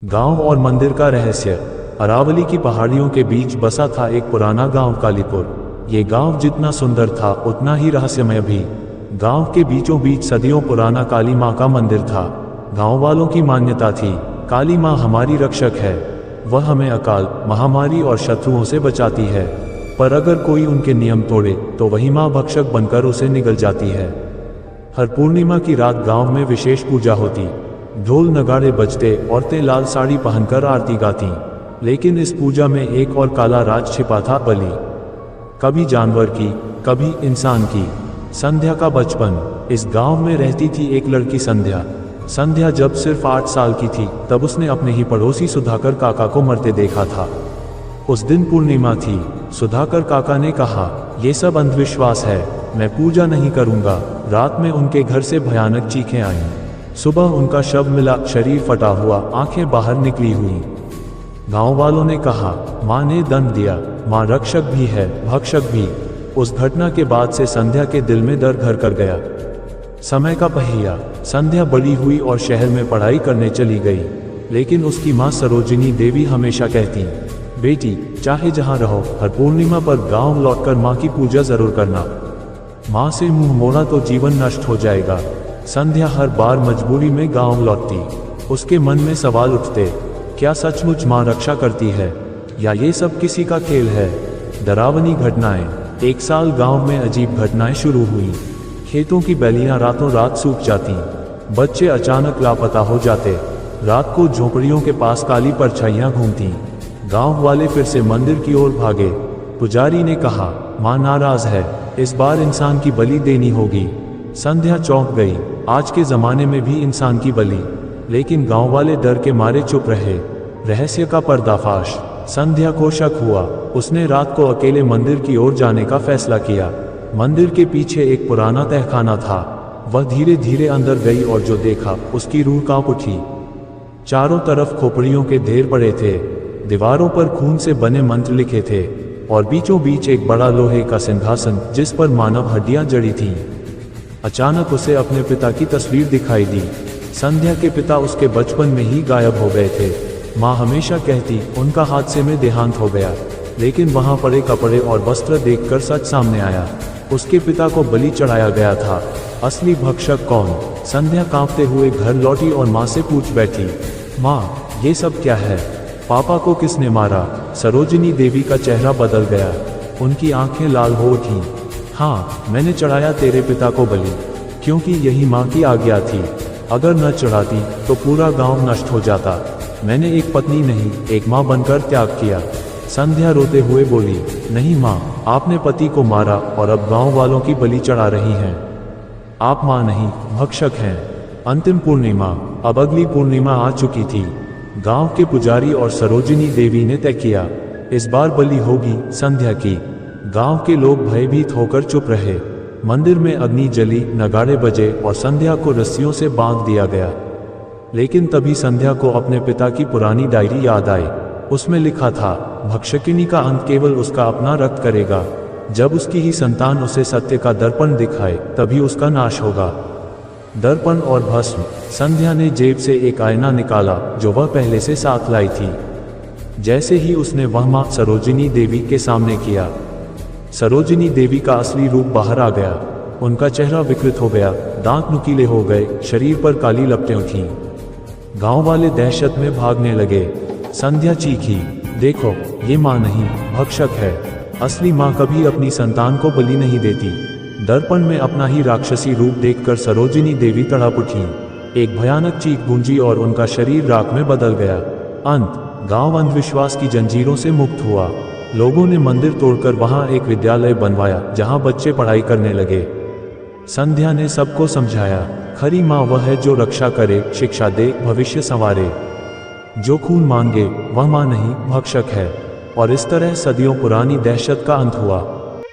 गांव और मंदिर का रहस्य। अरावली की पहाड़ियों के बीच बसा था एक पुराना गांव कालीपुर। ये गांव जितना सुंदर था उतना ही रहस्यमय भी। गांव के बीचों बीच सदियों पुराना काली माँ का मंदिर था। गांव वालों की मान्यता थी, काली माँ हमारी रक्षक है, वह हमें अकाल, महामारी और शत्रुओं से बचाती है। पर अगर कोई उनके नियम तोड़े तो वही माँ भक्षक बनकर उसे निगल जाती है। हर पूर्णिमा की रात गांव में विशेष पूजा होती। ढोल नगाड़े बजते, औरतें लाल साड़ी पहनकर आरती गाती। लेकिन इस पूजा में एक और काला राज छिपा था, बलि। कभी जानवर की, कभी इंसान की। संध्या का बचपन। इस गांव में रहती थी एक लड़की संध्या। संध्या जब सिर्फ 8 साल की थी तब उसने अपने ही पड़ोसी सुधाकर काका को मरते देखा था। उस दिन पूर्णिमा थी। सुधाकर काका ने कहा, ये सब अंधविश्वास है, मैं पूजा नहीं करूंगा। रात में उनके घर से भयानक चीखें आईं। सुबह उनका शव मिला, शरीर फटा हुआ, आंखें बाहर निकली हुई। गांव वालों ने कहा, माँ ने दंड दिया, माँ रक्षक भी है, भक्षक भी। उस घटना के बाद से संध्या के दिल में डर घर कर गया। समय का पहिया। संध्या बड़ी हुई और शहर में पढ़ाई करने चली गई। लेकिन उसकी माँ सरोजिनी देवी हमेशा कहती, बेटी चाहे जहाँ रहो, हर पूर्णिमा पर गांव लौटकर माँ की पूजा जरूर करना। माँ से मुंह मोड़ा तो जीवन नष्ट हो जाएगा। संध्या हर बार मजबूरी में गांव लौटती। उसके मन में सवाल उठते, क्या सचमुच माँ रक्षा करती है या ये सब किसी का खेल है। डरावनी घटनाएं। एक साल गांव में अजीब घटनाएं शुरू हुई। खेतों की बैलियां रातों रात सूख जाती। बच्चे अचानक लापता हो जाते। रात को झोपड़ियों के पास काली परछाइयां घूमती। गांव वाले फिर से मंदिर की ओर भागे। पुजारी ने कहा, माँ नाराज है, इस बार इंसान की बलि देनी होगी। संध्या चौंक गई। आज के जमाने में भी इंसान की बलि। लेकिन गांव वाले डर के मारे चुप रहे। रहस्य का पर्दाफाश। संध्या को शक हुआ। उसने रात को अकेले मंदिर की ओर जाने का फैसला किया। मंदिर के पीछे एक पुराना तहखाना था। वह धीरे धीरे अंदर गई और जो देखा उसकी रूह कांप उठी। चारों तरफ खोपड़ियों के ढेर पड़े थे। दीवारों पर खून से बने मंत्र लिखे थे और बीचों बीच एक बड़ा लोहे का सिंहासन जिस पर मानव हड्डियां जड़ी थीं। अचानक उसे अपने पिता की तस्वीर दिखाई दी। संध्या के पिता उसके बचपन में ही गायब हो गए थे। माँ हमेशा कहती, उनका हादसे में देहांत हो गया। लेकिन वहां पड़े कपड़े और वस्त्र देखकर सच सामने आया। उसके पिता को बलि चढ़ाया गया था। असली भक्षक कौन? संध्या कांपते हुए घर लौटी और माँ से पूछ बैठी, माँ ये सब क्या है? पापा को किसने मारा? सरोजिनी देवी का चेहरा बदल गया। उनकी आंखें लाल हो उठी। हाँ, मैंने चढ़ाया तेरे पिता को बलि, क्योंकि यही माँ की आज्ञा थी। अगर न चढ़ाती तो पूरा गांव नष्ट हो जाता। मैंने एक पत्नी नहीं, एक माँ बनकर त्याग किया। संध्या रोते हुए बोली, नहीं माँ, आपने पति को मारा और अब गांव वालों की बलि चढ़ा रही हैं। आप माँ नहीं, भक्षक हैं। अंतिम पूर्णिमा। अब अगली पूर्णिमा आ चुकी थी। गांव के पुजारी और सरोजिनी देवी ने तय किया, इस बार बलि होगी संध्या की। गांव के लोग भयभीत होकर चुप रहे। मंदिर में अग्नि जली, नगाड़े बजे और संध्या को रस्सियों से बांध दिया गया। लेकिन तभी संध्या को अपने पिता की पुरानी डायरी याद आई। उसमें लिखा था, भक्षकिनी का अंत केवल उसका अपना रक्त करेगा। जब उसकी ही संतान उसे सत्य का दर्पण दिखाए तभी उसका नाश होगा। दर्पण और भस्म। संध्या ने जेब से एक आईना निकाला जो वह पहले से साथ लाई थी। जैसे ही उसने वह माँ सरोजिनी देवी के सामने किया, सरोजिनी देवी का असली रूप बाहर आ गया। उनका चेहरा विकृत हो गया, दांत नुकीले हो गए, शरीर पर काली लपटें थीं। गांव वाले दहशत में भागने लगे। संध्या चीखी, देखो ये माँ नहीं, भक्षक है। असली माँ कभी अपनी संतान को बलि नहीं देती। दर्पण में अपना ही राक्षसी रूप देखकर सरोजिनी देवी तड़प उठी। एक भयानक चीख गूंजी और उनका शरीर राख में बदल गया। अंत। गांव अंधविश्वास की जंजीरों से मुक्त हुआ। लोगों ने मंदिर तोड़कर वहां एक विद्यालय बनवाया जहां बच्चे पढ़ाई करने लगे। संध्या ने सबको समझाया, खरी माँ वह है जो रक्षा करे, शिक्षा दे, भविष्य संवारे। जो खून मांगे वह माँ नहीं, भक्षक है। और इस तरह सदियों पुरानी दहशत का अंत हुआ।